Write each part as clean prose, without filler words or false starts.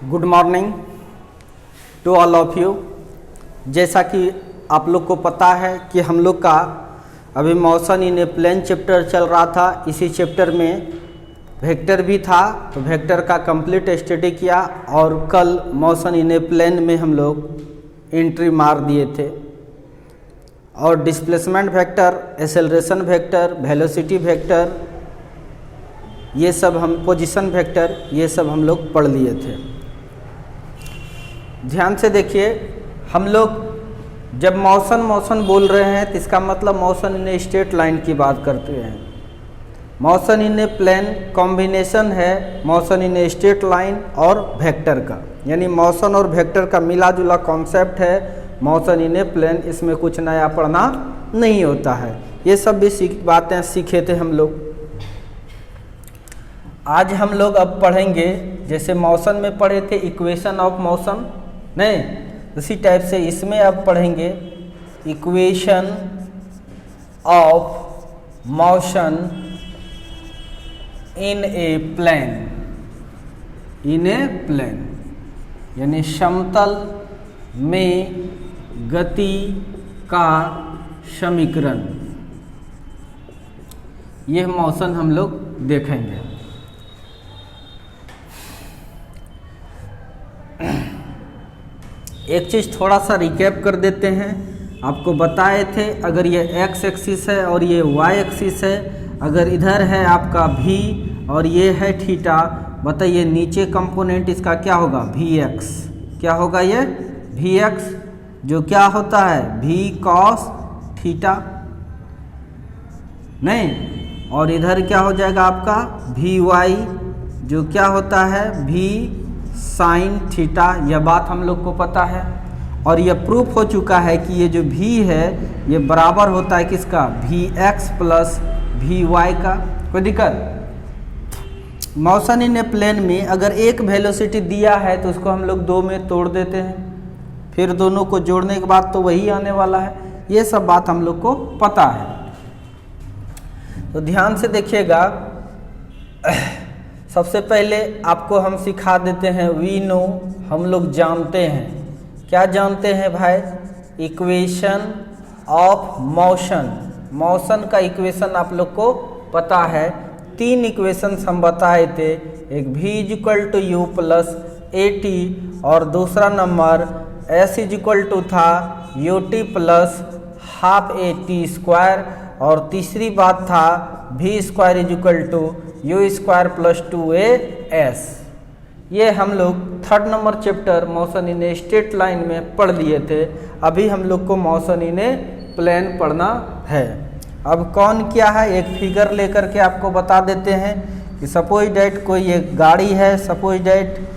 Good morning to all of you. जैसा कि आप लोग को पता है कि हम लोग का अभी motion in a plane chapter चल रहा था। इसी चैप्टर में वेक्टर भी था, तो वेक्टर का कंप्लीट स्टडी किया और कल मोशन इन ए प्लेन में हम लोग एंट्री मार दिए थे। और displacement vector, acceleration vector, velocity vector, ये सब हम पोजीशन वेक्टर, ये सब हम लोग पढ़ लिए थे। ध्यान से देखिए, हम लोग जब मोशन बोल रहे हैं तो इसका मतलब motion in a straight line की बात करते हैं। Motion in a plane combination है motion in a straight line और वेक्टर का, यानी मोशन और वेक्टर का मिला जुला कॉन्सेप्ट है मोशन इन ए प्लेन। इसमें कुछ नया पढ़ना नहीं होता है, ये सब भी बातें सीखे थे हम लोग। आज हम लोग अब पढ़ेंगे, जैसे मोशन में पढ़े थे इक्वेशन ऑफ मोशन, नहीं उसी टाइप से इसमें अब पढ़ेंगे equation of motion in a plane. In a plane यानी समतल में गति का समीकरण, यह मोशन हम लोग देखेंगे। एक चीज़ थोड़ा सा रिकैप कर देते हैं। आपको बताए थे अगर ये एक्स एक्सिस है और ये वाई एक्सिस है, अगर इधर है आपका v और ये है थीटा, बताइए नीचे कंपोनेंट इसका क्या होगा, vx। क्या होगा ये vx, जो क्या होता है v cos थीटा, नहीं, और इधर क्या हो जाएगा आपका vy, जो क्या होता है v साइन थीटा। यह बात हम लोग को पता है और यह प्रूफ हो चुका है कि ये जो v है ये बराबर होता है किसका, vx प्लस vy का। कोई दिक्कत? मोशन इन ए प्लेन में अगर एक वेलोसिटी दिया है तो उसको हम लोग दो में तोड़ देते हैं, फिर दोनों को जोड़ने के बाद तो वही आने वाला है। ये सब बात हम लोग को पता है, तो ध्यान से देखिएगा। सबसे पहले आपको हम सिखा देते हैं, वी नो, हम लोग जानते हैं। क्या जानते हैं भाई? Equation of motion. मोशन का इक्वेशन आप लोग को पता है। तीन इक्वेशंस हम बताए थे, एक v equal to U plus A T, और दूसरा नंबर s इक्वल टू था U T plus half A T square, और तीसरी बात था v square is equal to you square plus 2as। ये हम लोग third number chapter motion in a straight line में पढ़ लिए थे। अभी हम लोग को मोशन इन ए प्लेन पढ़ना है। अब कौन क्या है, एक फिगर लेकर के आपको बता देते हैं कि सपोज डैट कोई एक गाड़ी है, सपोज डैट,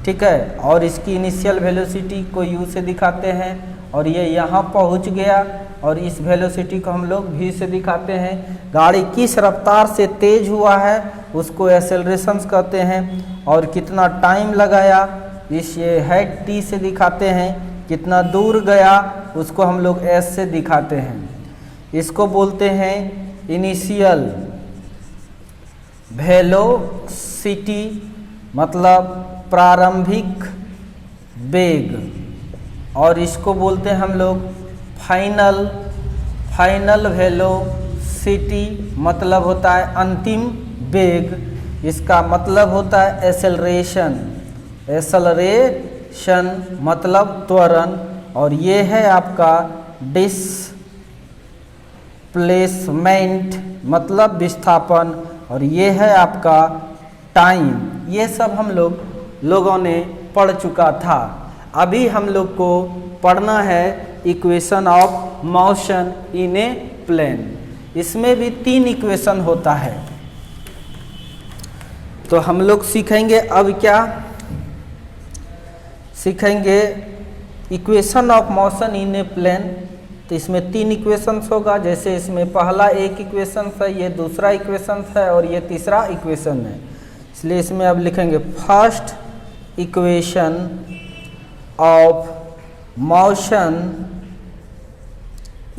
ठीक है, और इसकी इनिशियल वेलोसिटी को u से दिखाते हैं और ये यहाँ पहुँच गया और इस वेलोसिटी को हम लोग v से दिखाते हैं। गाड़ी किस रफ्तार से तेज हुआ है उसको एक्सेलरेशन कहते हैं, और कितना टाइम लगाया इस ये है t से दिखाते हैं। कितना दूर गया उसको हम लोग s से दिखाते हैं। इसको बोलते हैं इनिशियल वेलोसिटी, मतलब प्रारंभिक वेग, और इसको बोलते हैं हम लोग फाइनल वेलोसिटी, मतलब होता है अंतिम वेग। इसका मतलब होता है एक्सेलरेशन मतलब त्वरण, और ये है आपका डिस्प्लेसमेंट मतलब विस्थापन, और ये है आपका टाइम। ये सब हम लोगों ने पढ़ चुका था। अभी हम लोग को पढ़ना है equation of motion in a plane. इसमें भी तीन इक्वेशन होता है, तो हम लोग सीखेंगे। अब क्या सीखेंगे? Equation of motion in a plane. तो इसमें तीन इक्वेशंस होगा, जैसे इसमें पहला एक इक्वेशन है, ये दूसरा इक्वेशन है और ये तीसरा इक्वेशन है। इसलिए इसमें अब लिखेंगे first equation of motion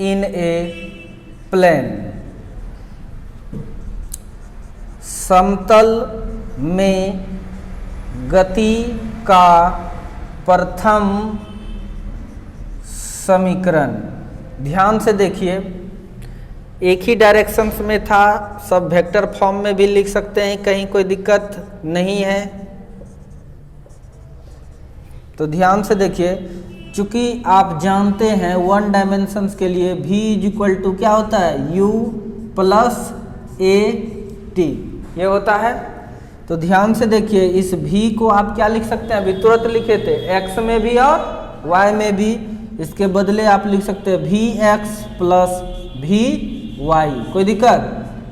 in a plane, समतल में गति का प्रथम समीकरण। ध्यान से देखिए, एक ही डायरेक्शंस में था, सब वेक्टर फॉर्म में भी लिख सकते हैं, कहीं कोई दिक्कत नहीं है। तो ध्यान से देखिए, चूंकि आप जानते हैं वन डायमेंशंस के लिए v इज इक्वल टू क्या होता है, u प्लस a t, ये होता है। तो ध्यान से देखिए, इस v को आप क्या लिख सकते हैं, अभी तुरंत लिखे थे, x में भी और y में भी। इसके बदले आप लिख सकते हैं vx प्लस vy, कोई दिक्कत।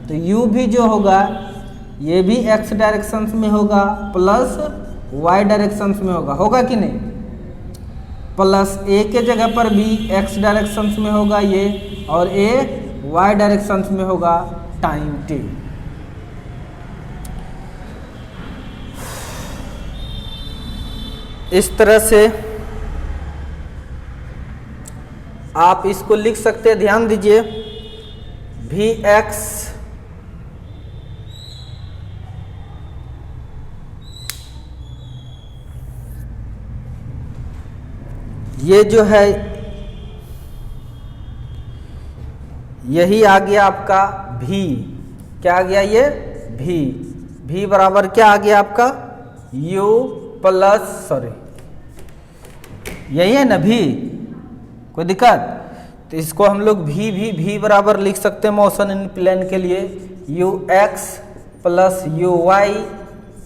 तो u भी जो होगा ये भी x डायरेक्शंस में होगा प्लस y डायरेक्शंस में होगा कि नहीं। प्लस a के जगह पर भी x डायरेक्शंस में होगा ये, और a y डायरेक्शंस में होगा टाइम t। इस तरह से आप इसको लिख सकते हैं। ध्यान दीजिए, vx ये जो है यही आ गया आपका v, क्या आ गया ये v बराबर क्या आ गया आपका u प्लस, सॉरी यही है ना v, कोई दिक्कत। तो इसको हम लोग v बराबर लिख सकते हैं मोशन इन प्लेन के लिए, ux प्लस uy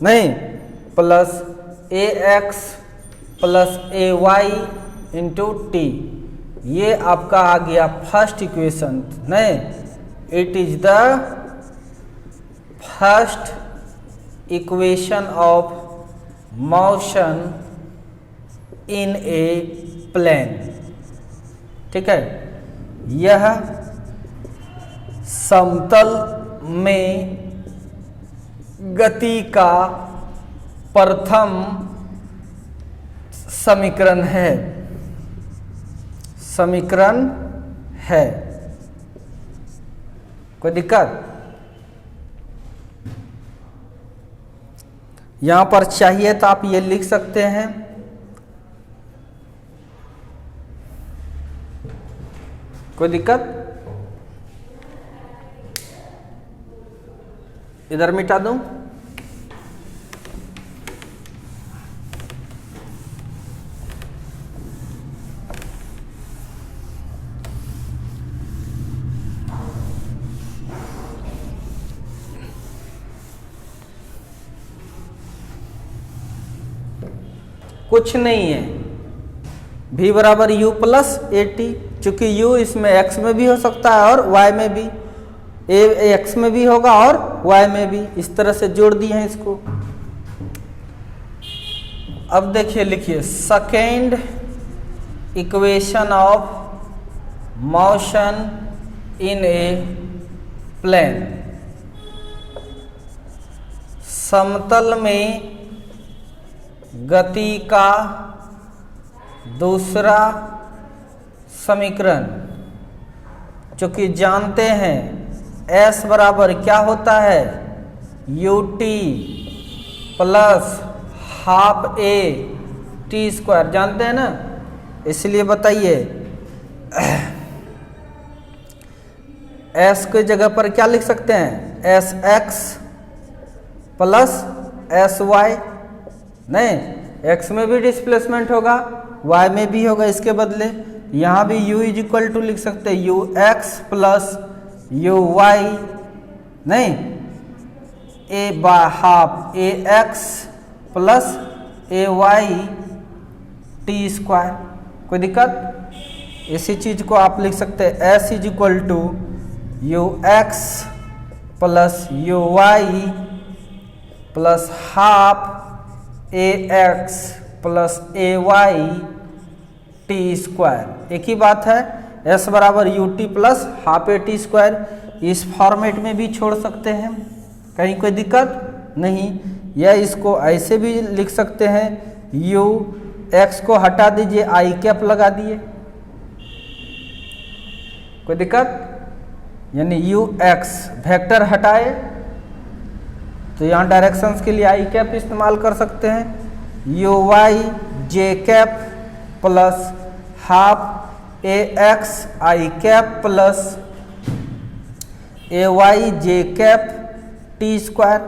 नहीं plus ax plus ay into T. ये आपका आ गया फर्स्ट इक्वेशन, नहीं, it is the first equation of motion in a plane. ठीक है, यह समतल में गति का प्रथम समीकरण है, कोई दिक्कत। यहां पर चाहिए तो आप ये लिख सकते हैं, कोई दिक्कत। इधर मिटा दूं, कुछ नहीं है, v बराबर u प्लस ए टी, चूंकि u इसमें x में भी हो सकता है और y में भी, a x में भी होगा और y में भी, इस तरह से जोड़ दिए हैं इसको। अब देखिए, लिखिए second equation of motion in a plane. समतल में गति का दूसरा समीकरण, चूंकि जानते हैं s बराबर क्या होता है, ut plus half a T square, जानते हैं ना, इसलिए बताइए s के जगह पर क्या लिख सकते हैं, sx प्लस sy, नहीं, x में भी डिस्प्लेसमेंट होगा, y में भी होगा, इसके बदले यहाँ भी u इज इक्वल टू लिख सकते हैं ux प्लस uy, नहीं, a by half ax plus ay T square, कोई दिक्कत। इसी चीज को आप लिख सकते हैं s is equal to ux plus uy plus half ax plus ay T square, एक ही बात है। s बराबर ut plus half A T square, इस फॉर्मेट में भी छोड़ सकते हैं, कहीं कोई दिक्कत नहीं। या इसको ऐसे भी लिख सकते हैं, u x को हटा दीजिए, आई कैप लगा दिए, कोई दिक्कत, यानी ux वेक्टर हटाए तो यहाँ डायरेक्शंस के लिए आई कैप इस्तेमाल कर सकते हैं। यू वाई जे कैप प्लस हाफ ए एक्स आई कैप प्लस ए वाई जे कैप टी स्क्वायर।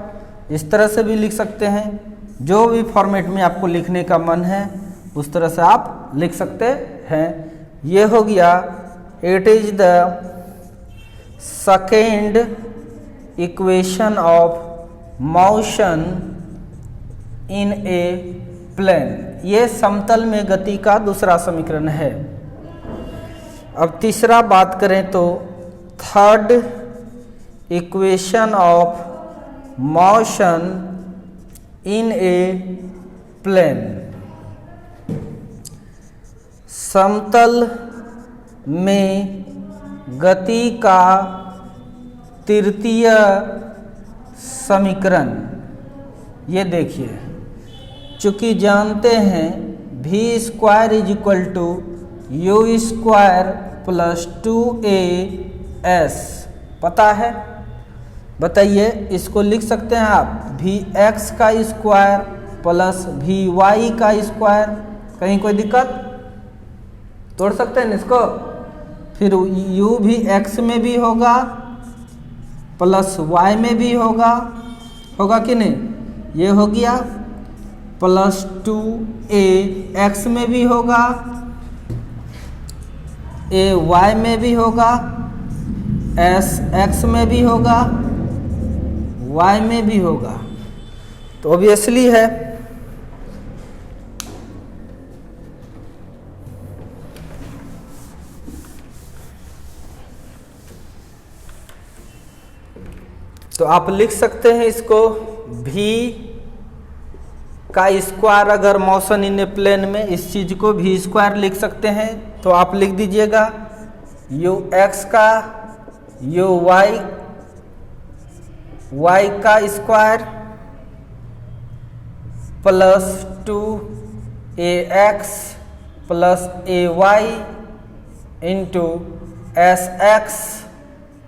इस तरह से भी लिख सकते हैं, जो भी फॉर्मेट में आपको लिखने का मन है उस तरह से आप लिख सकते हैं। ये हो गया, it is the second equation of motion in a plane. ये समतल में गति का दूसरा समीकरण है। अब तीसरा बात करें तो third equation of motion in a plane. समतल में गति का तृतीय समीकरण। ये देखिए, चूंकि जानते हैं v square is equal to you square plus 2as, पता है? बताइए, इसको लिख सकते हैं आप vx का स्क्वायर प्लस vy का स्क्वायर। कहीं कोई दिक्कत? तोड़ सकते हैं इसको। फिर u भी x में भी होगा प्लस y में भी होगा कि नहीं? ये हो गया प्लस 2a x में भी होगा, a y में भी होगा, s x में भी होगा, y में भी होगा। तो ऑब्वियसली है तो आप लिख सकते हैं इसको v का स्क्वायर। अगर मोशन इन ए प्लेन में इस चीज को v स्क्वायर लिख सकते हैं तो आप लिख दीजिएगा यू एक्स का यू वाई का square plus 2ax plus ay into sx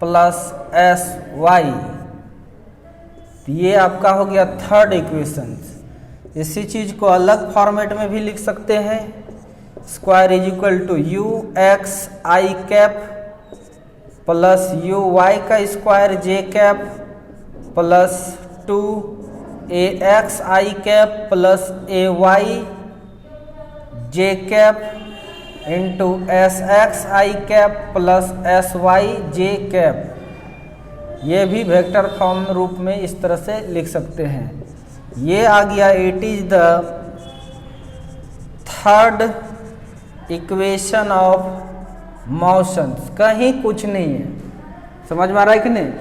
plus sy। ये आपका हो गया थर्ड इक्वेशन। इसी चीज को अलग फॉर्मेट में भी लिख सकते हैं, square is equal to you x I cap plus you Y का square J cap plus 2ax I cap plus ay J cap into sx I cap plus sy J cap. ये भी vector form रूप में इस तरह से लिख सकते हैं। ये आ गया, it is the third equation of motion. कहीं कुछ नहीं है, समझ में आ रहा है कि नहीं?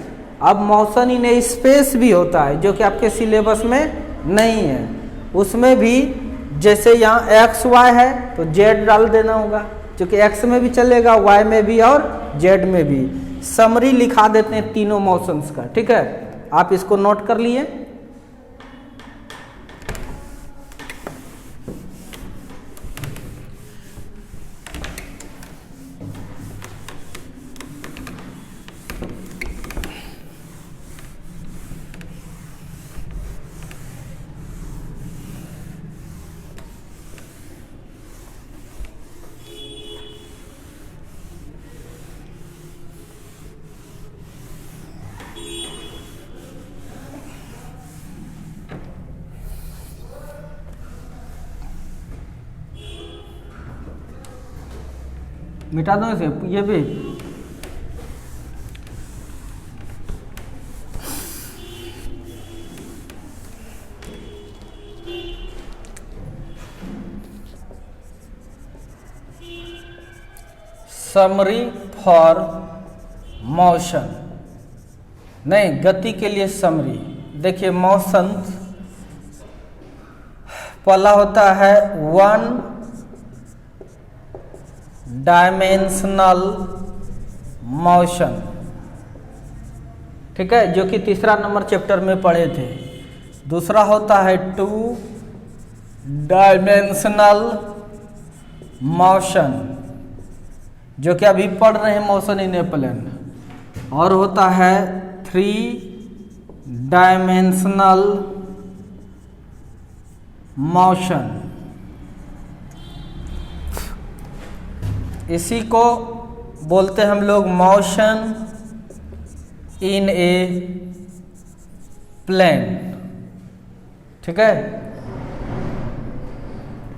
अब मोशन इन स्पेस भी होता है जो कि आपके सिलेबस में नहीं है। उसमें भी जैसे यहाँ एक्स वाई है तो जेड डाल देना होगा, क्योंकि एक्स में भी चलेगा, वाई में भी और जेड में भी। समरी लिखा देते हैं तीनों मोशंस का, ठीक है? आप इसको नोट कर लिए। मिटा दो इसे, ये भी समरी फॉर मोशन, नहीं गति के लिए समरी। देखिए, मोशन पहला होता है वन डायमेंशनल मोशन, ठीक है, जो कि तीसरा नंबर चैप्टर में पढ़े थे। दूसरा होता है टू डायमेंशनल मोशन, जो कि अभी पढ़ रहे हैं मोशन इन ए प्लेन। और होता है थ्री डायमेंशनल मोशन। इसी को बोलते हैं हम लोग मोशन इन ए प्लेन। ठीक है,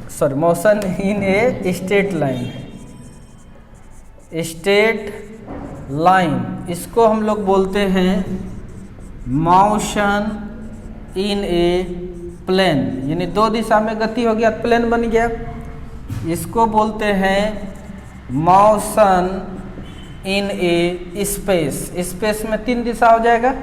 sorry, motion in a straight line. Straight line, इसको हम लोग बोलते हैं मोशन इन ए प्लेन, यानी दो दिशा में गति हो गया, प्लेन बन गया। इसको बोलते हैं motion in A space. Space में तीन दिशा हो जाएगा।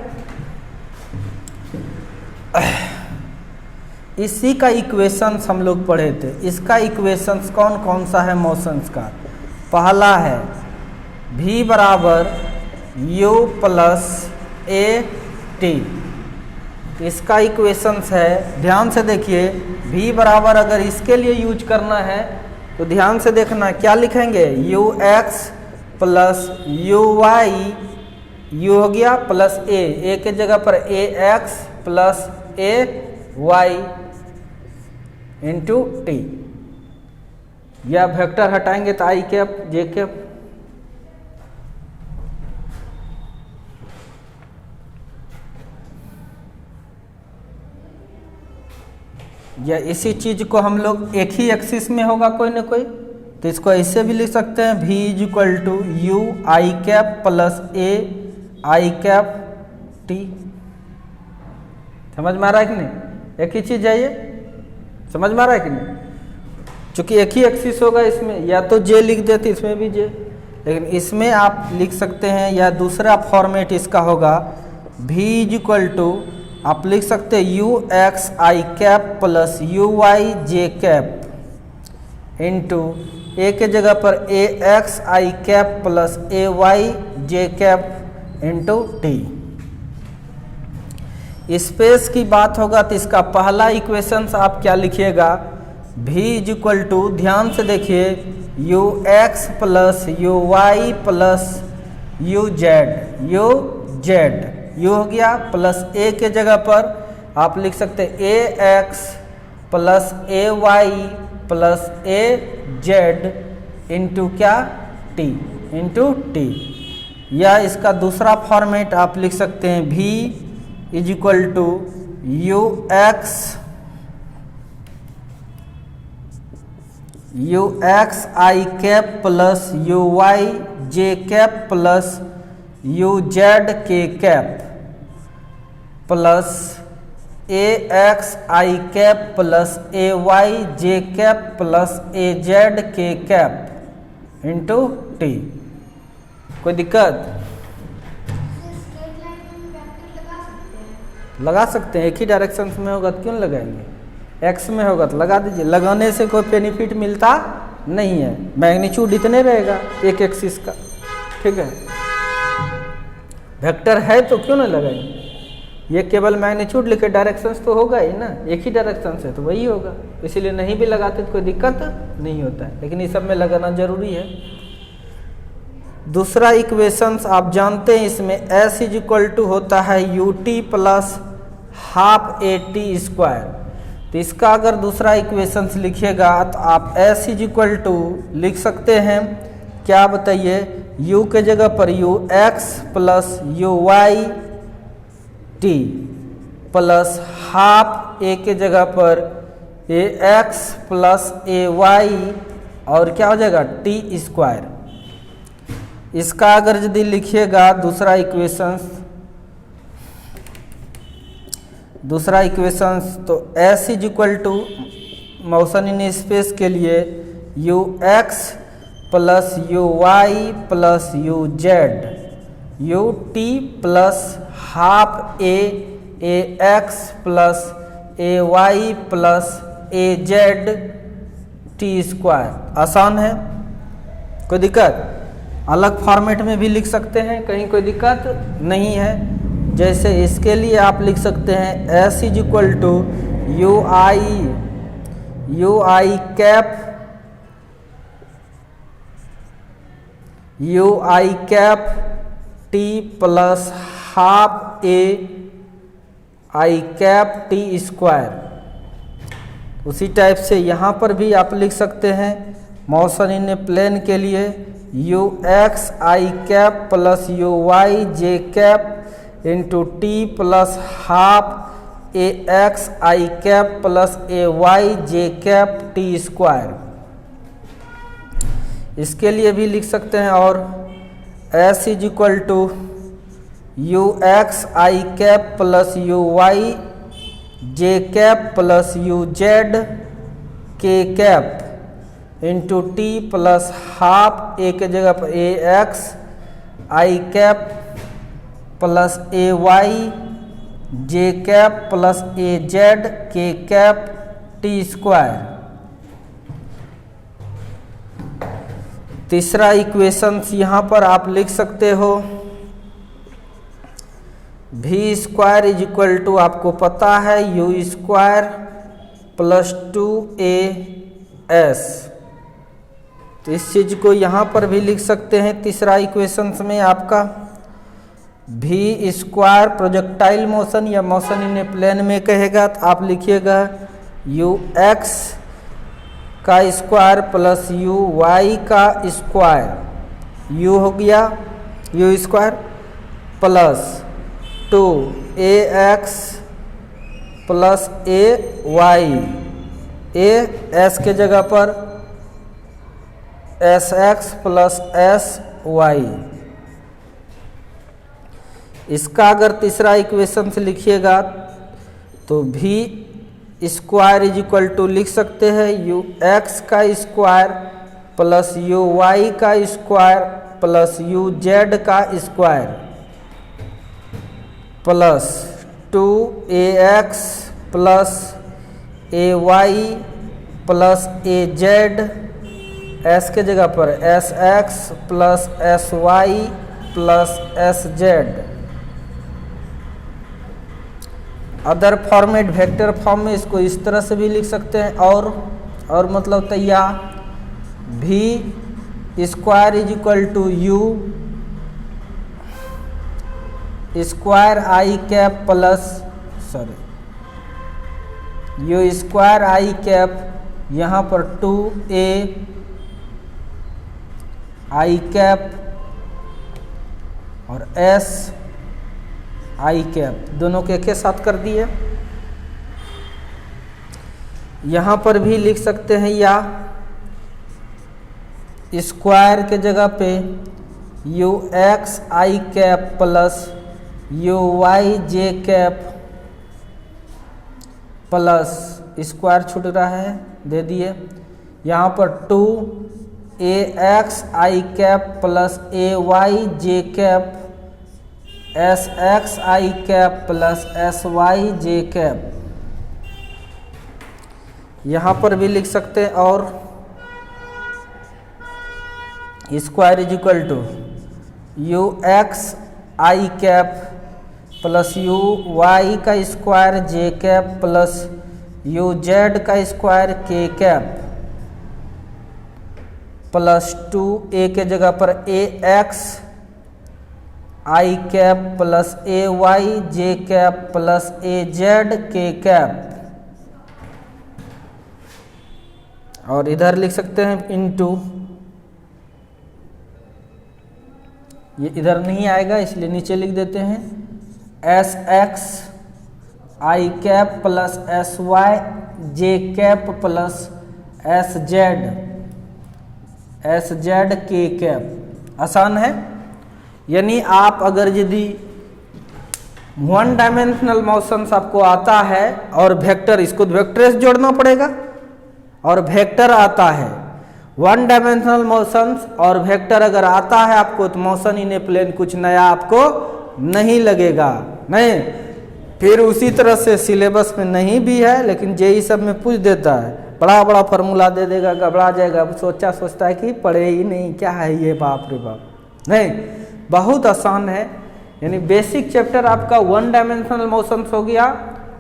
इसी का इक्वेशंस हम लोग पढ़े थे। इसका इक्वेशंस कौन कौन सा है मोशंस का? पहला है v बराबर u प्लस ए टी। इसका इक्वेशंस है, ध्यान से देखिए, v बराबर अगर इसके लिए यूज करना है तो ध्यान से देखना क्या लिखेंगे, U x plus you Y, U हो गया प्लस ए के जगह पर ए एक्स प्लस ए वाई इंटू टी, या वेक्टर हटाएंगे तो आई कैप जे कैप। या इसी चीज को हम लोग एक ही एक्सिस में होगा कोई ना कोई, तो इसको ऐसे भी लिख सकते हैं, v is equal to U I cap plus A I cap T. समझ में आ रहा है कि नहीं? एक ही चीज है ये, समझ में आ रहा है कि नहीं? चूंकि एक ही एक्सिस होगा इसमें, या तो जे लिख देते इसमें भी जे, लेकिन इसमें आप लिख सकते हैं, या दूसरा फॉर्मेट इसका होगा v इज इक्वल टू, आप लिख सकते हैं you x I cap plus you Y J cap into a के जगह पर ए एक्स आई कैप प्लस ए वाई जे कैप इंटू टी। स्पेस की बात होगा तो इसका पहला इक्वेशंस आप क्या लिखिएगा, v इज इक्वल टू, ध्यान से देखिए, U x plus you Y plus you Z, U हो गया प्लस ए के जगह पर आप लिख सकते हैं A x plus A Y plus A Z into क्या, टी इंटू टी। या इसका दूसरा फॉर्मेट आप लिख सकते हैं v is equal to you x I cap plus you Y J cap plus you Z के cap plus A x I cap plus A Y J cap plus A Z के cap into T. कोई दिक्कत? लगा सकते हैं, एक ही direction में होगा तो क्यों लगाएंगे, एक्स में होगा तो लगा दीजिए। लगाने से कोई बेनिफिट मिलता नहीं है, मैग्नीट्यूड इतने रहेगा एक एक्सिस का। ठीक है, वेक्टर है तो क्यों ना लगाएंगे, ये केवल मैग्नीट्यूड लिखे, डायरेक्शंस तो होगा ही ना, एक ही डायरेक्शन है तो वही होगा, इसीलिए नहीं भी लगाते तो कोई दिक्कत नहीं होता है, लेकिन इस सब में लगाना जरूरी है। दूसरा इक्वेशंस आप जानते हैं, इसमें s इज इक्वल टू होता है U T plus half A T square. तो इसका अगर दूसरा इक्वेशंस लिखिएगा तो आप s इज इक्वल टू लिख सकते हैं, क्या बताइए, u के जगह पर u x plus you y t plus half a के जगह पर ए एक्स प्लस ए वाई और क्या हो जाएगा, टी स्क्वायर। इसका अगर यदि लिखिएगा दूसरा इक्वेशंस तो s is equal to motion in space के लिए you x plus you Y plus you Z U T plus half A x plus A Y plus A Z T square. आसान है, कोई दिक्कत? अलग फॉर्मेट में भी लिख सकते हैं, कहीं कोई दिक्कत नहीं है। जैसे इसके लिए आप लिख सकते हैं s is equal to U I cap T plus half A I cap T square उसी टाइप से यहाँ पर भी आप लिख सकते हैं मोशन इन ए प्लेन के लिए you x I cap plus you Y J cap into t plus half A x I cap plus A Y J cap T square. इसके लिए भी लिख सकते हैं और s is equal to you x I cap plus you Y J cap plus you Z के cap into t plus half a के जगह पर ए एक्स आई कैप प्लस ए वाई जे कैप प्लस ए जेड के कैप टी स्क्वायर। तीसरा equations यहाँ पर आप लिख सकते हो भी स्क्वायर इज इक्वल टू आपको पता है यू स्क्वायर प्लस 2as। तो इस चीज को यहाँ पर भी लिख सकते हैं तीसरा इक्वेशंस में आपका भी स्क्वायर प्रोजेक्टाइल मोशन या मोशन इन ए प्लेन में कहेगा तो आप लिखिएगा यू एक्स का स्क्वायर प्लस यू वाई का स्क्वायर यू हो गया U square plus 2ax plus A Y A S के जगह पर S X plus S Y. इसका अगर तीसरा इक्वेशन से लिखिएगा तो भी स्क्वायर इज इक्वल टू लिख सकते हैं यू एक्स का स्क्वायर प्लस यू वाई का स्क्वायर प्लस यू जेड का स्क्वायर प्लस 2ax प्लस ए वाई प्लस ए जेड एस के जगह पर S X plus S Y plus S Z. Other format vector form में इसको इस तरह से भी लिख सकते हैं और मतलब तैयार भी square is equal to you square i cap plus u square i cap यहाँ पर 2a आई कैप और s आई कैप दोनों के साथ कर दिए। यहाँ पर भी लिख सकते हैं या स्क्वायर के जगह पे U x I cap plus you Y J cap plus square छूट रहा है दे दिए यहाँ पर 2ax I cap plus A Y J cap S X I cap plus S Y J cap. यहाँ पर भी लिख सकते हैं और square is equal to you x I cap plus you Y का square J cap plus you Z का square K cap plus 2a के जगह पर ए एक्स आई कैप प्लस ए वाई जे कैप प्लस ए जेड के कैप। और इधर लिख सकते हैं इनटू, ये इधर नहीं आएगा इसलिए नीचे लिख देते हैं एस एक्स आई कैप प्लस एस वाई जे कैप प्लस एस जेड के कैप। आसान है। यानी आप अगर यदि 1 डायमेंशनल मोशंस आपको आता है और वेक्टर, इसको वेक्टर से जोड़ना पड़ेगा, और वेक्टर आता है 1 डायमेंशनल मोशंस और वेक्टर अगर आता है आपको तो मोशन इन ए प्लेन कुछ नया आपको नहीं लगेगा। नहीं, फिर उसी तरह से सिलेबस में नहीं भी है लेकिन जेई सब में पूछ देता है, बड़ा बड़ा फार्मूला दे देगा, घबरा जाएगा, सोचता है कि पढ़े ही नहीं, क्या है ये, बाप रे बाप। नहीं, बहुत आसान है। यानी बेसिक चैप्टर आपका 1 डायमेंशनल मोशंस हो गया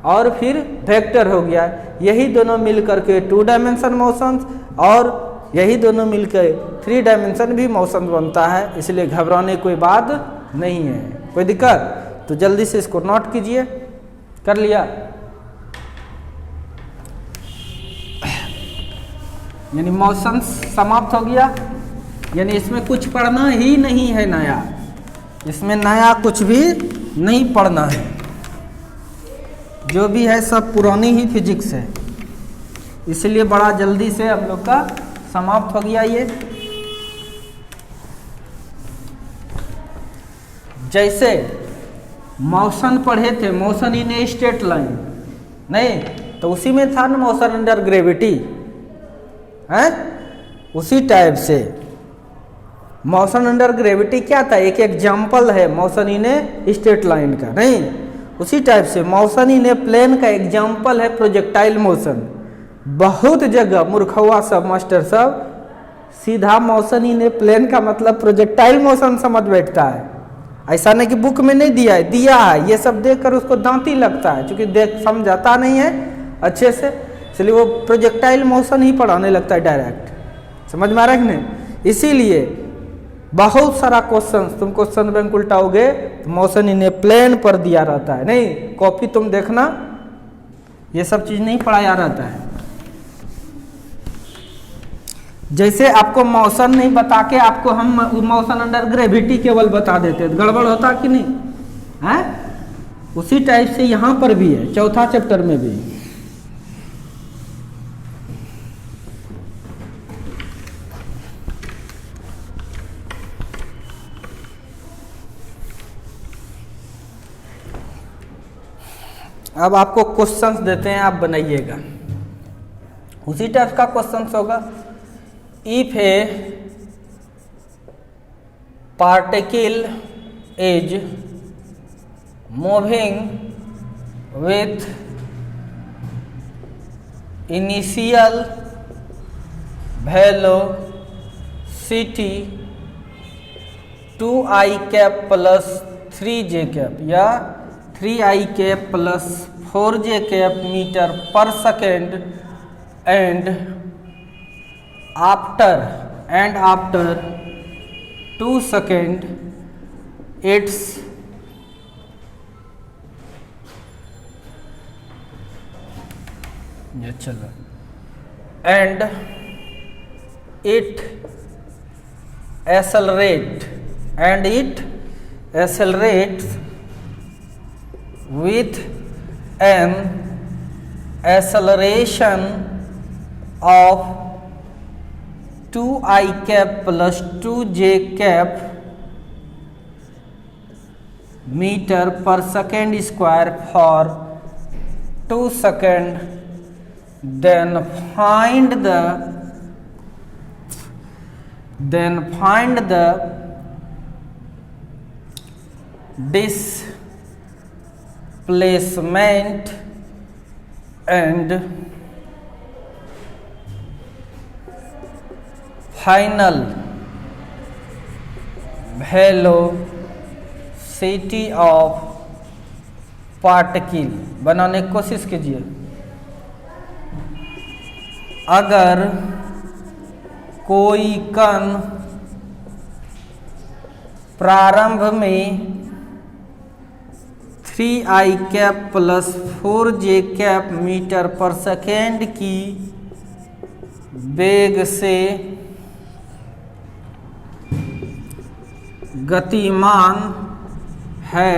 और फिर वेक्टर हो गया, यही दोनों मिल करके 2 डायमेंशन मोशंस और यही दोनों मिलकर 3 डायमेंशन भी मोशन बनता है। इसलिए घबराने कोई बात नहीं है। कोई दिक्कत तो जल्दी से इसको नोट कीजिए। कर लिया? यानी मोशन समाप्त हो गया, यानी इसमें कुछ पढ़ना ही नहीं है नया, इसमें नया कुछ भी नहीं पढ़ना है, जो भी है सब पुरानी ही फिजिक्स है, इसलिए बड़ा जल्दी से हम लोग का समाप्त हो गया ये। जैसे मोशन पढ़े थे, motion in a straight line, नहीं तो उसी में था ना मोशन अंडर ग्रेविटी है, उसी टाइप से मोशन अंडर ग्रेविटी क्या था, एक एग्जाम्पल है motion in a straight line का, नहीं उसी टाइप से मोशन इन ए प्लेन का एग्जाम्पल है प्रोजेक्टाइल मोशन। बहुत जगह मूर्खवा सब मास्टर सब सीधा मोशन इन ए प्लेन का मतलब प्रोजेक्टाइल मोशन समझ बैठता है, ऐसा नहीं कि बुक में नहीं दिया है, दिया है, ये सब देखकर उसको दांती लगता है, क्योंकि देख समझाता नहीं है अच्छे से, इसलिए वो प्रोजेक्टाइल मोशन ही पढ़ाने लगता है डायरेक्ट, समझ में आ रहा है कि नहीं। इसीलिए बहुत सारा क्वेश्चन तुम क्वेश्चन बैंक उल्टाओगे तो मोशन इन ए प्लेन पर दिया रहता है, नहीं कॉपी तुम देखना, ये सब चीज नहीं पढ़ाया रहता है। जैसे आपको मोशन नहीं बता के आपको हम मोशन अंडर ग्रेविटी केवल बता देते, गड़बड़ होता कि नहीं है, उसी टाइप से यहाँ पर भी है, चौथा चैप्टर में भी। अब आपको क्वेश्चंस देते हैं, आप बनाइएगा, उसी टाइप का क्वेश्चंस होगा। If a particle is moving with initial velocity 2i cap plus 3j cap या 3i cap plus 4j cap meter per second and after 2 seconds it's and it accelerates with an acceleration of 2i cap plus 2j cap meter per second square for 2 seconds, then find the displacement and final velocity of particle बनाने की कोशिश कीजिए। अगर कोई कण प्रारंभ में 3i cap plus 4j cap metre पर सेकेंड की वेग से गतिमान है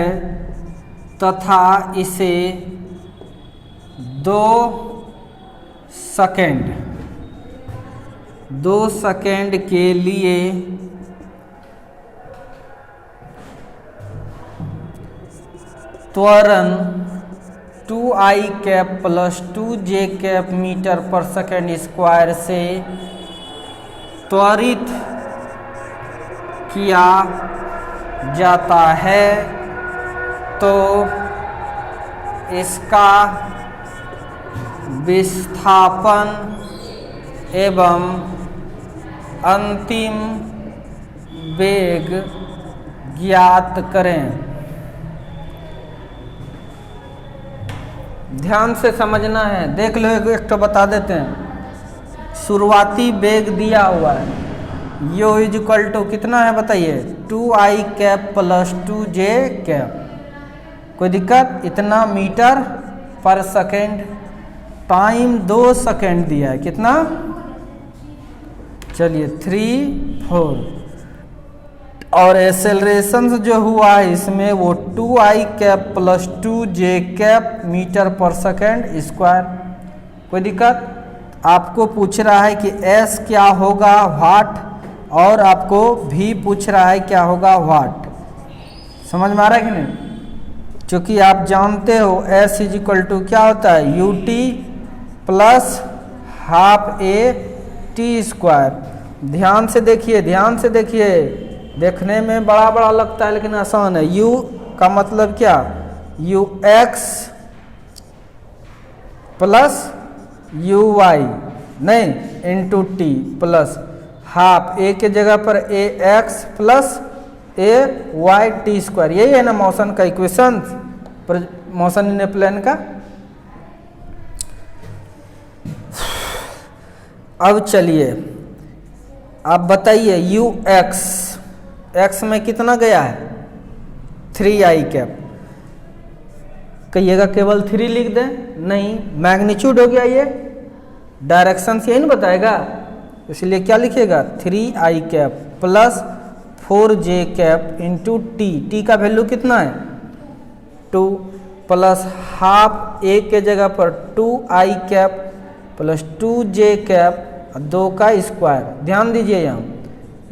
तथा इसे 2 सेकेंड के लिए त्वरण 2i cap plus 2j cap metre पर सेकेंड स्क्वायर से त्वरित किया जाता है तो इसका विस्थापन एवं अंतिम वेग ज्ञात करें। ध्यान से समझना है, देख लो एक तो बता देते हैं। शुरुआती वेग दिया हुआ है, यो इज इक्वल टू कितना है बताइए, 2i cap plus 2j cap, कोई दिक्कत, इतना मीटर पर सेकेंड, टाइम 2 सेकेंड दिया है, कितना चलिए 3 4 और एक्सेलरेशन जो हुआ है इसमें वो 2i cap plus 2j cap metre पर सेकेंड स्क्वायर। कोई दिक्कत? आपको पूछ रहा है कि s क्या होगा व्हाट, और आपको v पूछ रहा है क्या होगा व्हाट। समझ में आ रहा है कि नहीं? क्योंकि आप जानते हो s इज इक्वल टू क्या होता है ut plus half a t square. ध्यान से देखिए, ध्यान से देखिए, देखने में बड़ा बड़ा लगता है लेकिन आसान है। u का मतलब क्या, ux प्लस uy नहीं into t plus half a के जगह पर ax plus ay T square. यही है ना मोशन का equation, motion in a plane का। अब चलिए आप बताइए ux x में कितना गया है 3i कैप। कहिएगा केवल 3 लिख दें, नहीं मैग्नीट्यूड हो गया, ये डायरेक्शन से यही नहीं बताएगा, इसलिए क्या लिखिएगा 3i cap plus 4j cap into T का वैल्यू कितना है 2 प्लस हाफ a के जगह पर 2i cap plus 2j cap 2 का स्क्वायर। ध्यान दीजिए यहाँ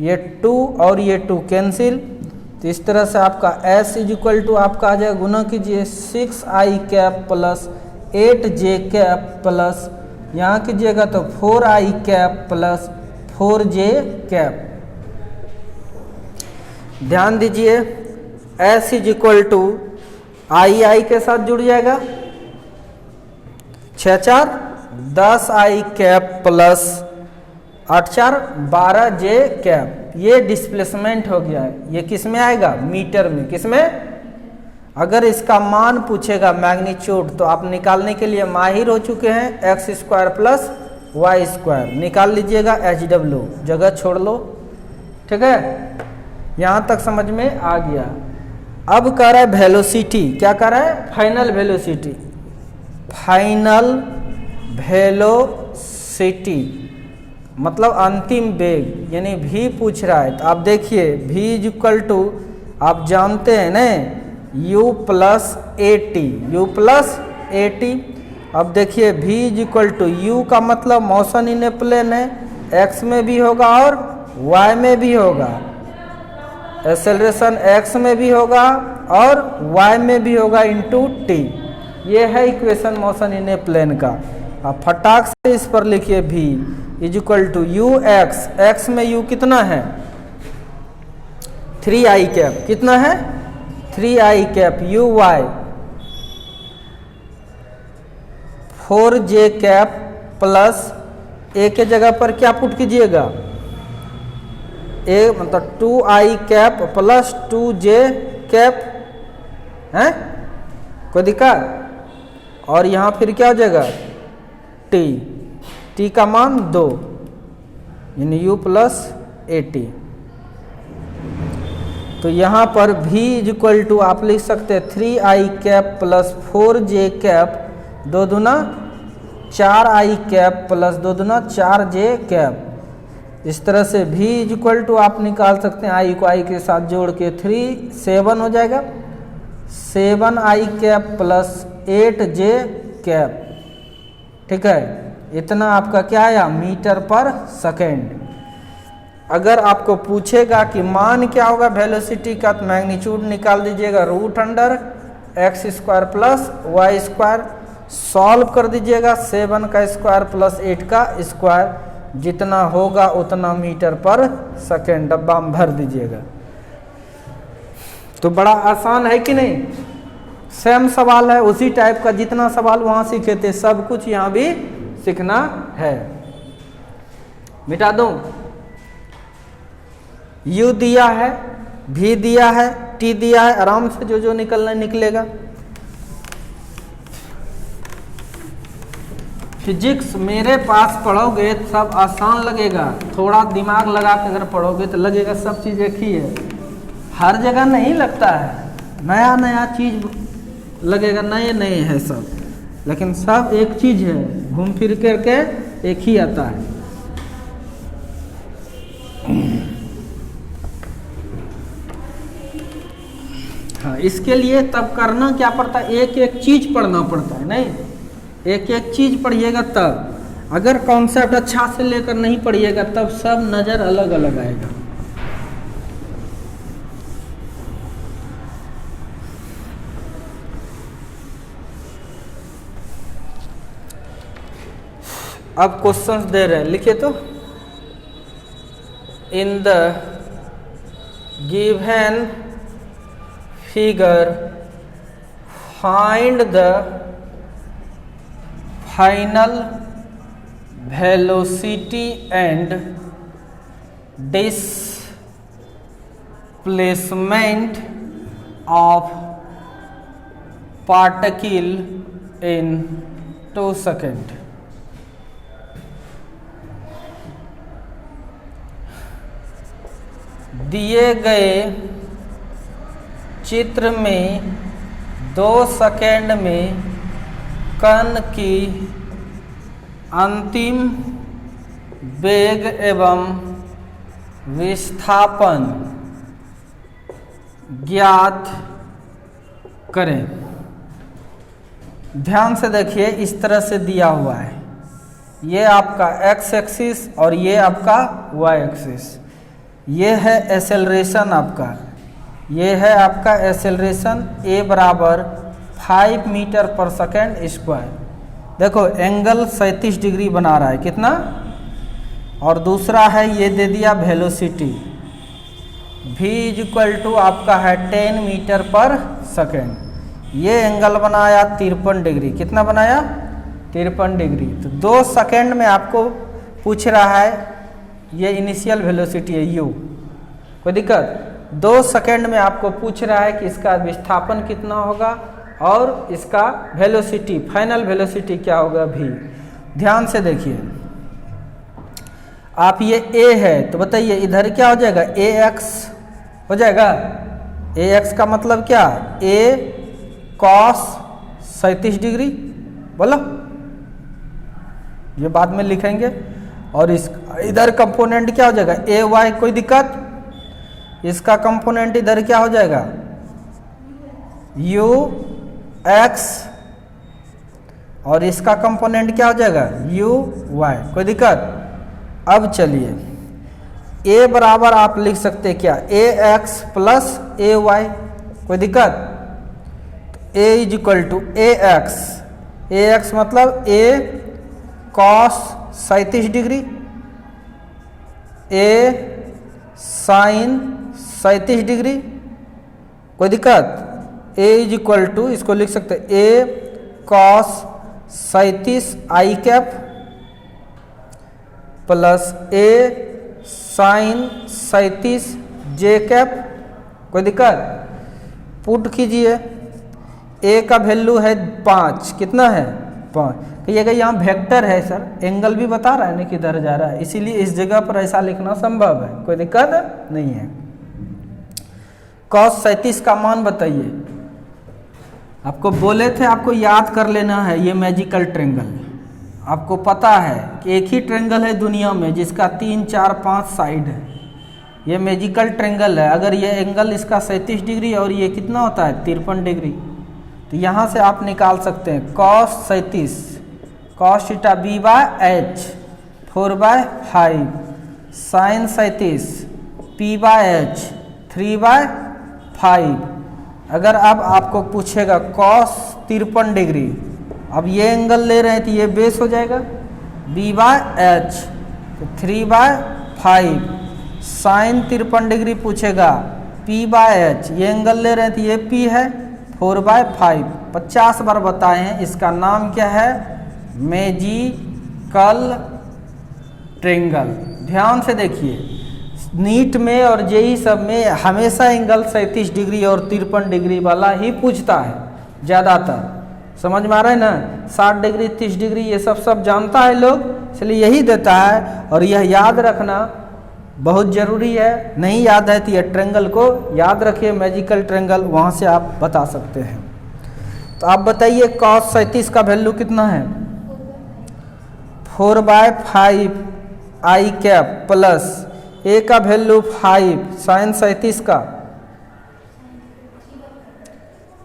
ये 2 और ये 2 कैंसिल, तो इस तरह से आपका s इज इक्वल टू आपका आ जाएगा, गुना कीजिए 6i cap plus 8j cap plus यहाँ कीजिएगा तो 4i cap plus 4j cap. ध्यान दीजिए s is equal to i के साथ जुड़ जाएगा 6 4 10i cap plus 8 4 12j cap. ये डिस्प्लेसमेंट हो गया है, ये किस में आएगा मीटर में। किस में? अगर इसका मान पूछेगा मैग्नीट्यूड तो आप निकालने के लिए माहिर हो चुके हैं, x square plus y square निकाल लीजिएगा, HW जगह छोड़ लो। ठीक है, यहाँ तक समझ में आ गया। अब कह रहा है वेलोसिटी, क्या कह रहा है फाइनल वेलोसिटी, फाइनल वेलोसिटी मतलब अंतिम वेग, यानी v पूछ रहा है। तो आप देखिए v इज इक्वल टू आप जानते हैं ना u प्लस ए टी। अब देखिए v is equal to u का मतलब मोशन इन ए प्लेन है, x में भी होगा और y में भी होगा, एक्सेलरेशन x में भी होगा और y में भी होगा इंटू टी। ये है equation motion in a plane का। आप फटाक से इस पर लिखिए v is equal to you x में u कितना है 3i कैप, कितना है 3i cap, u y 4j cap plus a के जगह पर क्या पुट कीजिएगा a मतलब 2i cap plus 2j cap है, कोई दिक्कत? और यहाँ फिर क्या हो जाएगा t का मान 2 यानी u प्लस ए टी। तो यहाँ पर v इज इक्वल टू आप लिख सकते हैं 3i cap plus 4j cap 2 दूना 4i कैप प्लस 2 दूना 4j कैप। इस तरह से v इज इक्वल टू आप निकाल सकते हैं i को i के साथ जोड़ के 7 हो जाएगा, 7i cap plus 8j cap. ठीक है, इतना आपका क्या आया मीटर पर सेकेंड। अगर आपको पूछेगा कि मान क्या होगा वेलोसिटी का, तो मैग्नीट्यूड निकाल दीजिएगा √x square plus y square, solve कर दीजिएगा 7 का स्क्वायर प्लस 8 का स्क्वायर, जितना होगा उतना मीटर पर सेकेंड डब्बा में भर दीजिएगा। तो बड़ा आसान है कि नहीं? सेम सवाल है, उसी टाइप का जितना सवाल वहां सीखे थे सब कुछ यहाँ भी सीखना है। मिटा दूं, u दिया है, v दिया है, t दिया है, आराम से जो जो निकलना निकलेगा। फिजिक्स मेरे पास पढ़ोगे सब आसान लगेगा, थोड़ा दिमाग लगा के अगर पढ़ोगे तो लगेगा सब चीज़ एक ही है। हर जगह नहीं लगता है, नया नया चीज लगेगा, नए नए है सब, लेकिन सब एक चीज है, घूम फिर करके एक ही आता है। इसके लिए तब करना क्या पड़ता है, एक एक चीज पढ़ना पड़ता है, नहीं एक एक चीज पढ़िएगा तब। अगर कॉन्सेप्ट अच्छा से लेकर नहीं पढ़िएगा तब सब नज़र अलग अलग आएगा। अब क्वेश्चंस दे रहे हैं, लिखिए तो। In the given figure find the final velocity and displacement of particle in 2 second. दिए गए चित्र में 2 सेकेंड में कण की अंतिम वेग एवं विस्थापन ज्ञात करें। ध्यान से देखिए, इस तरह से दिया हुआ है, ये आपका एक्स एक्सिस और ये आपका वाई एक्सिस। ये है एक्सेलरेशन आपका, ये है आपका एक्सेलरेशन a बराबर 5 मीटर पर सेकेंड स्क्वायर। देखो एंगल 37 डिग्री बना रहा है, कितना, और दूसरा है ये दे दिया वेलोसिटी v इक्वल टू आपका है 10 मीटर पर सेकेंड। ये एंगल बनाया 53 डिग्री, कितना बनाया 53 डिग्री। तो 2 सेकेंड में आपको पूछ रहा है, ये इनिशियल वेलोसिटी है u, कोई दिक्कत। 2 सेकेंड में आपको पूछ रहा है कि इसका विस्थापन कितना होगा और इसका वेलोसिटी, फाइनल वेलोसिटी क्या होगा v। ध्यान से देखिए, आप ये a है तो बताइए इधर क्या हो जाएगा, ax हो जाएगा। ax का मतलब क्या, a cos 37 डिग्री, बोलो, ये बाद में लिखेंगे। और इस इधर कंपोनेंट क्या हो जाएगा, ए वाई, कोई दिक्कत। इसका कंपोनेंट इधर क्या हो जाएगा, यू एक्स, और इसका कंपोनेंट क्या हो जाएगा, यू वाई, कोई दिक्कत। अब चलिए ए बराबर आप लिख सकते हैं क्या, A x plus A Y, कोई दिक्कत। A is equal to A X मतलब A cos 37 degree, A sine 37 degree, कोई दिक्कत। ए इज इक्वल टू, इसको लिख सकते हैं ए कॉस 37 आई कैप प्लस ए साइन 37 जे कैप, कोई दिक्कत। पुट कीजिए, ए का वैल्यू है 5, कितना है 5। कहिएगा यहाँ वेक्टर है सर, एंगल भी बता रहा है ना किधर जा रहा है, इसीलिए इस जगह पर ऐसा लिखना संभव है, कोई दिक्कत नहीं है। cos 37 का मान बताइए, आपको बोले थे आपको याद कर लेना है। ये मैजिकल ट्रेंगल, आपको पता है कि एक ही ट्रेंगल है दुनिया में जिसका 3, 4, 5 साइड है, ये मैजिकल ट्रेंगल है। अगर ये एंगल इसका 37 डिग्री और ये कितना होता है 53 डिग्री, तो यहाँ से आप निकाल सकते हैं cos 37 cos theta b by h 4/5 sin 37 p by h 3/5। अगर अब आपको पूछेगा cos 53 डिग्री, अब ये एंगल ले रहे हैं तो ये बेस हो जाएगा b बाय h, तो 3/5। साइन 53 डिग्री पूछेगा p बाय h, ये एंगल ले रहे हैं तो ये p है 4/5। 50 बार बताए हैं, इसका नाम क्या है, मैजिकल ट्रेंगल। ध्यान से देखिए, नीट में और जेई सब में हमेशा एंगल 37 डिग्री और 53 डिग्री वाला ही पूछता है ज़्यादातर, समझ में आ रहा है ना। 60 डिग्री 30 डिग्री ये सब जानता है लोग, इसलिए यही देता है। और यह याद रखना बहुत ज़रूरी है, नहीं याद है तो यह ट्रेंगल को याद रखिए, मैजिकल ट्रेंगल, वहाँ से आप बता सकते हैं। तो आप बताइए cos 37 का वैल्यू कितना है, 4/5 आई कैप प्लस ए का वैल्यू 5 साइन 37 का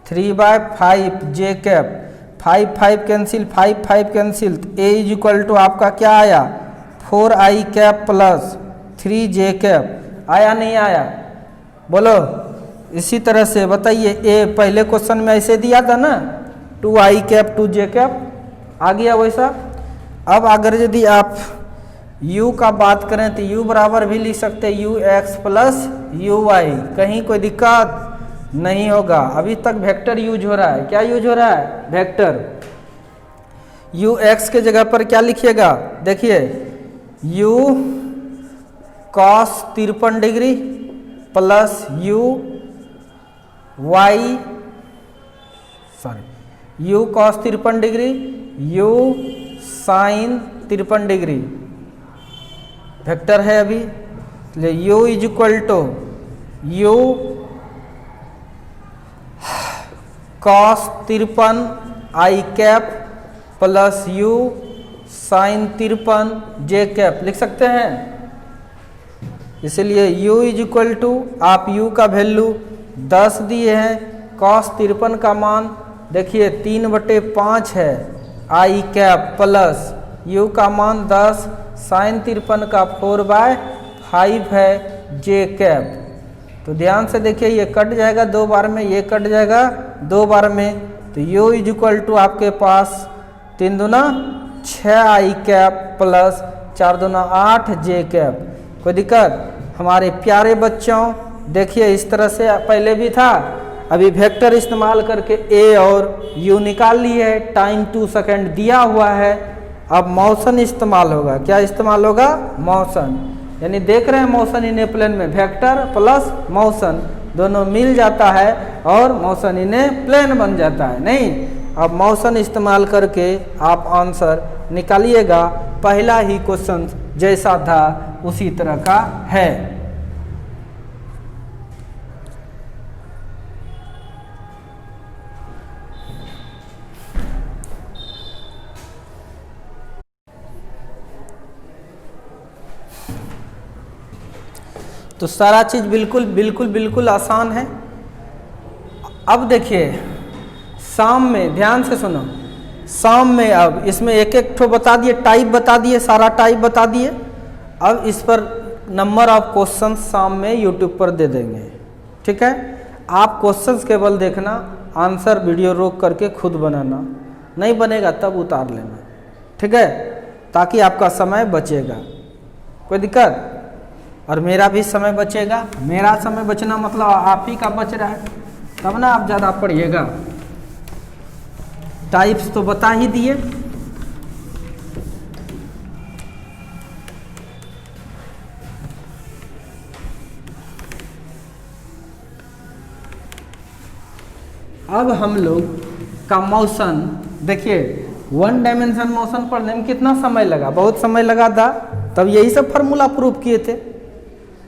3/5 J cap, 5 cancel, 5 cancel, A is equal to आपका क्या आया 4i कैप प्लस 3 जे कैप, आया नहीं आया, बोलो। इसी तरह से बताइए, ए पहले क्वेश्चन में ऐसे दिया था ना 2i कैप 2 जे कैप, आ गया वैसा। अब अगर यदि आप u का बात करें तो u बराबर भी लिख सकते हैं ux प्लस uy, कहीं कोई दिक्कत नहीं होगा। अभी तक वेक्टर यूज हो रहा है, क्या यूज हो रहा है वेक्टर। ux के जगह पर क्या लिखिएगा, देखिए u cos 53 degree plus u cos 53 degree u sine 53 degree, vector है अभी, u is equal to u cos 53 i cap plus u sine 53 j cap लिख सकते हैं। इसलिए u इज इक्वल टू, आप u का वैल्यू 10 दिए हैं, cos 53 का मान देखिए 3/5 है i कैप प्लस u का मान 10, साइन 53 का 4/5 है जे कैप। तो ध्यान से देखिए, ये कट जाएगा 2 बार में, ये कट जाएगा 2 बार में, तो u इज इक्वल टू आपके पास 3 दूना 6i कैप प्लस 4 दूना 8 जे कैप। कोई दिक्कत हमारे प्यारे बच्चों, देखिए इस तरह से पहले भी था, अभी वेक्टर इस्तेमाल करके a और u निकाल ली है, टाइम 2 सेकेंड दिया हुआ है। अब मोशन इस्तेमाल होगा, क्या इस्तेमाल होगा मोशन, यानी देख रहे हैं मोशन इन ए प्लेन में वेक्टर प्लस मोशन दोनों मिल जाता है और मोशन इन ए प्लेन बन जाता है, नहीं। अब मोशन इस्तेमाल करके आप आंसर निकालिएगा, पहला ही क्वेश्चन जैसा था उसी तरह का है। तो सारा चीज़ बिल्कुल बिल्कुल बिल्कुल आसान है। अब देखिए शाम में, ध्यान से सुनो, शाम में अब इसमें एक एक ठो बता दिए, टाइप बता दिए, सारा टाइप बता दिए। अब इस पर नंबर ऑफ क्वेश्चन शाम में यूट्यूब पर दे देंगे, ठीक है। आप क्वेश्चंस केवल देखना, आंसर वीडियो रोक करके खुद बनाना, नहीं बनेगा तब उतार लेना, ठीक है, ताकि आपका समय बचेगा। कोई दिक्कत, और मेरा भी समय बचेगा। मेरा समय बचना मतलब आप ही का बच रहा है, तब ना आप ज़्यादा पढ़िएगा। टाइप्स तो बता ही दिए। अब हम लोग का मोशन देखिए, 1 डायमेंशन मोशन पढ़ने में कितना समय लगा, बहुत समय लगा था, तब यही सब फार्मूला प्रूफ किए थे।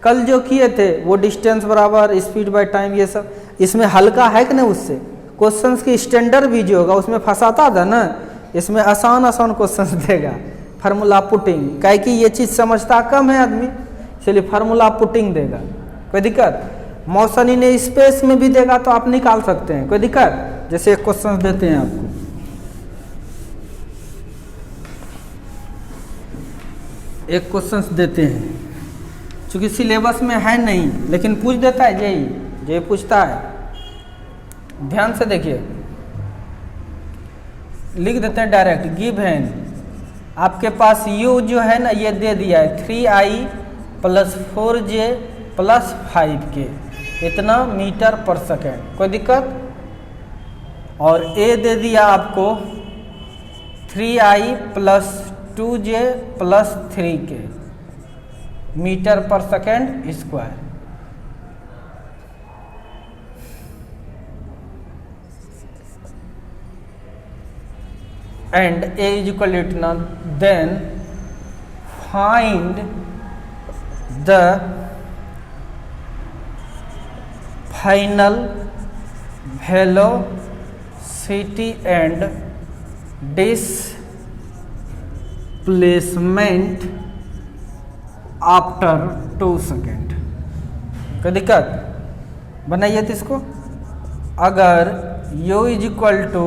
कल जो किए थे वो डिस्टेंस बराबर स्पीड बाय टाइम, ये सब इसमें हल्का है कि नहीं, उससे क्वेश्चंस की स्टैंडर्ड भी जो होगा उसमें फंसाता था ना, इसमें आसान आसान क्वेश्चंस देगा। फार्मूला पुटिंग, काहे कि ये चीज़ समझता कम है आदमी, इसलिए फार्मूला पुटिंग देगा। कोई दिक्कत, मोशन इन स्पेस में भी देगा तो आप निकाल सकते हैं, कोई दिक्कत। जैसे एक क्वेश्चन देते हैं आपको, एक क्वेश्चन देते हैं, चूंकि सिलेबस में है नहीं लेकिन पूछ देता है, जे पूछता है। ध्यान से देखिए, लिख देते हैं डायरेक्ट, गिवन आपके पास u जो है ना ये दे दिया है 3i plus 4j plus 5k, इतना मीटर पर सेकेंड। कोई दिक्कत, और a दे दिया आपको 3i plus 2j plus 3k metre पर second square. and a is equal to none, then find the final velocity and displacement after 2 second. कोई दिक्कत, बनाइए तो इसको। अगर u is equal to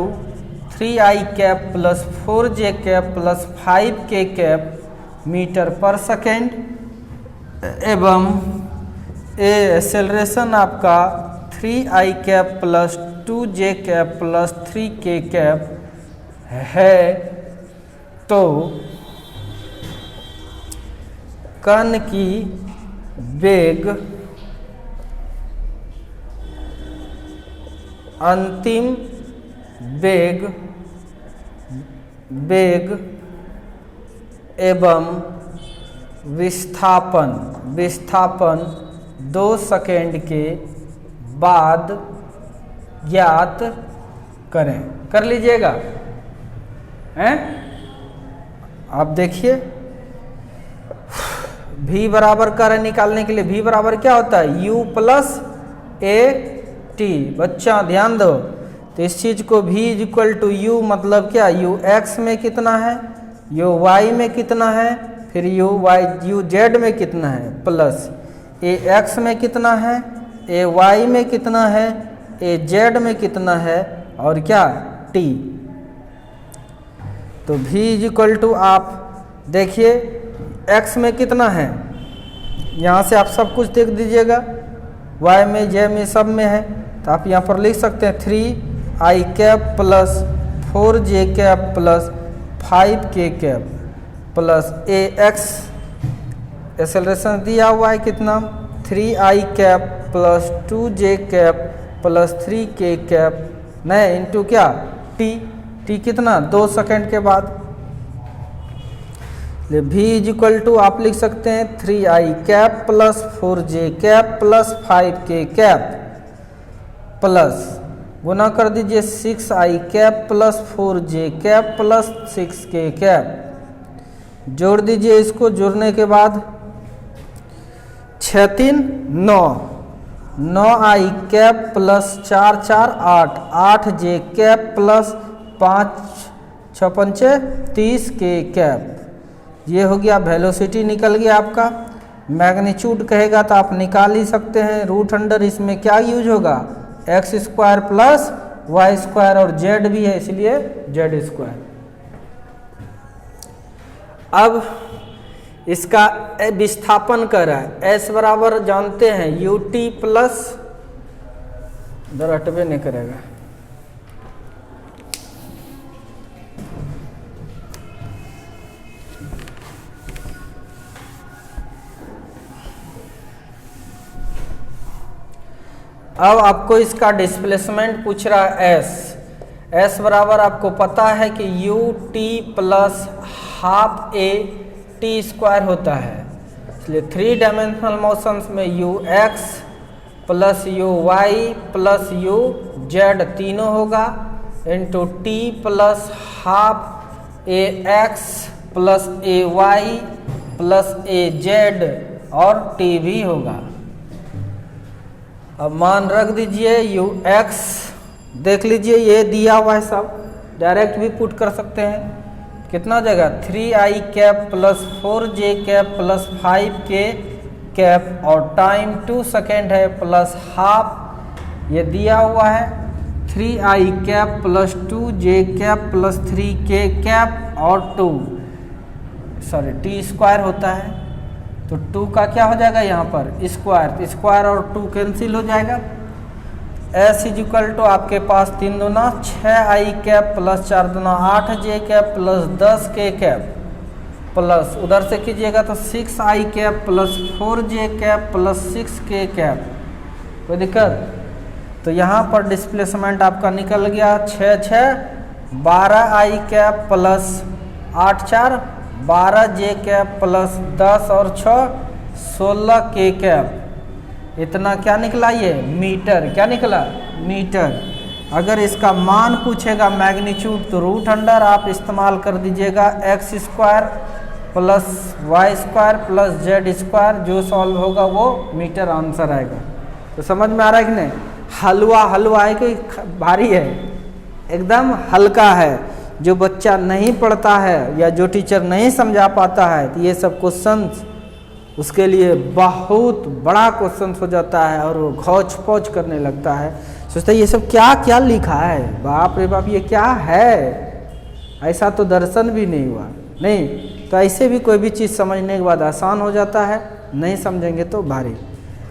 3i cap plus 4j cap plus 5k cap metre पर second एवं a acceleration आपका 3i cap plus 2j cap plus 3k cap है। तो कण की वेग अंतिम वेग एवं विस्थापन 2 सेकेंड के बाद ज्ञात करें। कर लीजिएगा हैं? आप देखिए v बराबर करें निकालने के लिए v बराबर क्या होता है u प्लस ए टी। बच्चा ध्यान दो, तो इस चीज को v is equal to u मतलब क्या, u x में कितना है, u y में कितना है, फिर u z में कितना है, प्लस a x में कितना है, a y में कितना है, a z में कितना है और क्या t। तो v इज इक्वल टू आप देखिए x में कितना है, यहाँ से आप सब कुछ देख दीजिएगा, y में j में सब में है, तो आप यहाँ पर लिख सकते हैं 3i cap plus 4j cap plus 5k cap plus ax acceleration दिया हुआ है कितना 3i cap plus 2j cap plus 3k cap नहीं इंटू क्या t कितना 2 सेकेंड के बाद। v इज इक्वल टू आप लिख सकते हैं 3i cap plus 4j cap plus 5k cap plus गुना कर दीजिए 6i cap plus 4j cap plus 6k cap. जोड़ दीजिए इसको, जोड़ने के बाद 6 3 9 9i cap plus 4 4 8 8j cap plus 5 6 5 30k cap. ये हो गया वेलोसिटी निकल गया आपका। मैग्नीट्यूड कहेगा तो आप निकाल ही सकते हैं, रूट अंडर इसमें क्या यूज होगा x square plus y square और जेड भी है इसलिए जेड स्क्वायर। अब इसका विस्थापन कर रहा है एस बराबर जानते हैं यू टी प्लस इधर हटबे नहीं करेगा अब आपको इसका डिस्प्लेसमेंट पूछ रहा है एस बराबर आपको पता है कि u T plus half A T square होता है, इसलिए 3 डायमेंशनल मोशंस में u x plus you Y plus you z तीनों होगा इंटू टी प्लस हाफ ए एक्स प्लस ए वाई प्लस ए जेड और टी भी होगा। अब मान रख दीजिए यू एक्स देख लीजिए ये दिया हुआ है, सब डायरेक्ट भी पुट कर सकते हैं। कितना जगह 3i cap plus 4j cap plus 5k cap और टाइम 2 सेकेंड है प्लस हाफ ये दिया हुआ है 3i cap plus 2j cap plus 3k cap और टी स्क्वायर होता है तो 2 का क्या हो जाएगा यहाँ पर स्क्वायर और 2 कैंसिल हो जाएगा। एस इज इक्वल टू आपके पास 3 दूना 6i कैप प्लस 4 दूना 8j cap plus 10k cap plus उधर से कीजिएगा तो 6i cap plus 4j cap plus 6k cap. कोई दिक्कत? तो यहाँ पर डिस्प्लेसमेंट आपका निकल गया 6 6 12i cap plus 8 4 12j cap plus 10 और 6 16k कैप। इतना क्या निकला ये मीटर, क्या निकला मीटर। अगर इसका मान पूछेगा मैग्नीट्यूड तो रूट अंडर आप इस्तेमाल कर दीजिएगा x square plus y square plus z square, जो सॉल्व होगा वो मीटर आंसर आएगा। तो समझ में आ रहा है कि नहीं? हलवा है कि भारी है? एकदम हल्का है। जो बच्चा नहीं पढ़ता है या जो टीचर नहीं समझा पाता है तो ये सब क्वेश्चंस उसके लिए बहुत बड़ा क्वेश्चन हो जाता है और वो घौच पौच करने लगता है। सोचते ये सब क्या क्या लिखा है, बाप रे बाप ये क्या है, ऐसा तो दर्शन भी नहीं हुआ। नहीं तो ऐसे भी कोई भी चीज़ समझने के बाद आसान हो जाता है, नहीं समझेंगे तो भारी।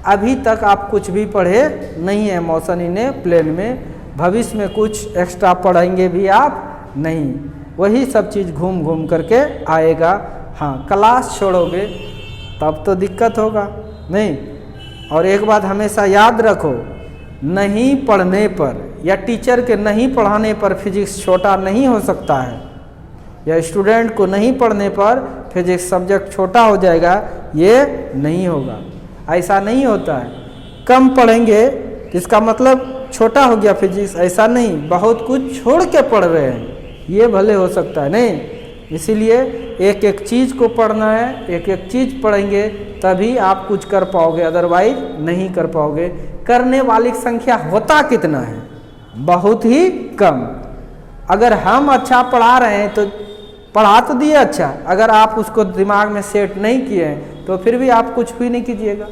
अभी तक आप कुछ भी पढ़े नहीं है मोशन इन प्लेन में, भविष्य में कुछ एक्स्ट्रा पढ़ेंगे भी आप नहीं, वही सब चीज़ घूम घूम करके आएगा। हाँ क्लास छोड़ोगे तब तो दिक्कत होगा नहीं। और एक बात हमेशा याद रखो, नहीं पढ़ने पर या टीचर के नहीं पढ़ाने पर फिजिक्स छोटा नहीं हो सकता है, या स्टूडेंट को नहीं पढ़ने पर फिजिक्स सब्जेक्ट छोटा हो जाएगा, ये नहीं होगा, ऐसा नहीं होता है। कम पढ़ेंगे इसका मतलब छोटा हो गया फिजिक्स, ऐसा नहीं, बहुत कुछ छोड़ के पढ़ रहे हैं, ये भले हो सकता है नहीं। इसीलिए एक एक चीज़ को पढ़ना है, एक एक चीज़ पढ़ेंगे तभी आप कुछ कर पाओगे, अदरवाइज नहीं कर पाओगे। करने वाली संख्या होता कितना है, बहुत ही कम। अगर हम अच्छा पढ़ा रहे हैं तो पढ़ा तो दिए अच्छा, अगर आप उसको दिमाग में सेट नहीं किए हैं तो फिर भी आप कुछ भी नहीं कीजिएगा।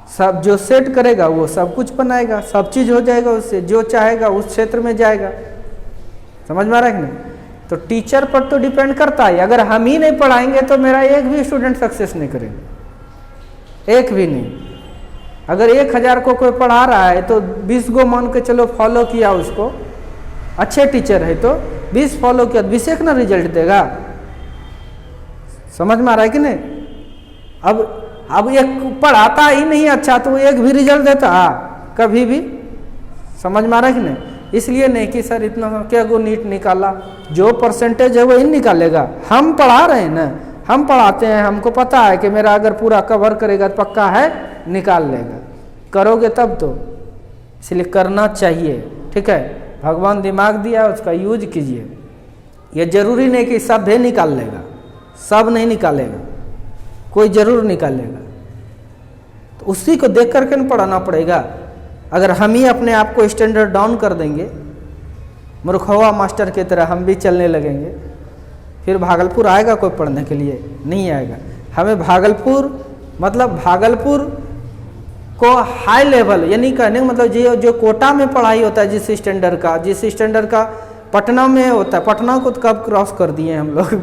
सब जो सेट करेगा वो सब कुछ बनाएगा, सब चीज़ हो जाएगा उससे, जो चाहेगा उस क्षेत्र में जाएगा। समझ में आ रहा है कि नहीं? तो टीचर पर तो डिपेंड करता है, अगर हम ही नहीं पढ़ाएंगे तो मेरा एक भी स्टूडेंट सक्सेस नहीं करेगा, एक भी नहीं। अगर 1000 को कोई पढ़ा रहा है तो 20 गो मान के चलो फॉलो किया उसको, अच्छे टीचर है तो 20 फॉलो किया, 20 एक ना रिजल्ट देगा। समझ में आ रहा है कि नहीं? अब एक पढ़ाता ही नहीं अच्छा तो एक भी रिजल्ट देता कभी भी? समझ में आ रहा है कि नहीं? इसलिए नहीं कि सर इतना क्या गो नीट निकाला, जो परसेंटेज है वही निकालेगा। हम पढ़ा रहे हैं ना, हम पढ़ाते हैं, हमको पता है कि मेरा अगर पूरा कवर करेगा तो पक्का है निकाल लेगा। करोगे तब तो, इसलिए करना चाहिए। ठीक है, भगवान दिमाग दिया उसका यूज कीजिए। ये जरूरी नहीं कि सब भी निकाल लेगा, सब नहीं निकालेगा, कोई जरूर निकालेगा। तो उसी को देख करके न पढ़ाना पड़ेगा। अगर हम ही अपने आप को स्टैंडर्ड डाउन कर देंगे, मूर्खवा मास्टर की तरह हम भी चलने लगेंगे, फिर भागलपुर आएगा कोई पढ़ने के लिए? नहीं आएगा। हमें भागलपुर मतलब भागलपुर को हाई लेवल, यानी कहने का मतलब जो कोटा में पढ़ाई होता है जिस स्टैंडर्ड का पटना में होता है, पटना को तो कब क्रॉस कर दिए हम लोग,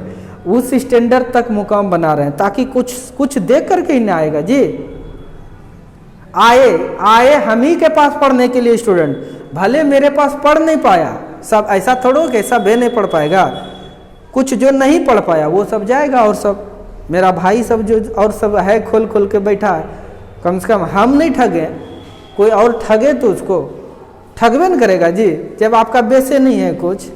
उस स्टैंडर्ड तक मुकाम बना रहे हैं, ताकि कुछ देख करके ही ना आएगा जी। आए हम ही के पास पढ़ने के लिए स्टूडेंट, भले मेरे पास पढ़ नहीं पाया, सब ऐसा थोड़ो कि सब नहीं पढ़ पाएगा, कुछ जो नहीं पढ़ पाया वो सब जाएगा, और सब मेरा भाई सब जो और सब है खोल खोल के बैठा है, कम से कम हम नहीं ठगे, कोई और ठगे तो उसको ठगबे न करेगा जी। जब आपका बेस नहीं है, कुछ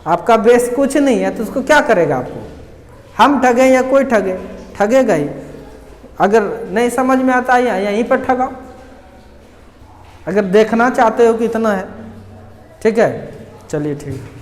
आपका बेस कुछ नहीं है तो उसको क्या करेगा आपको? हम ठगे या कोई ठगे, ठगेगा ही। अगर नहीं समझ में आता है यहीं पर ठगाओ, अगर देखना चाहते हो कि इतना है। ठीक है, चलिए ठीक है।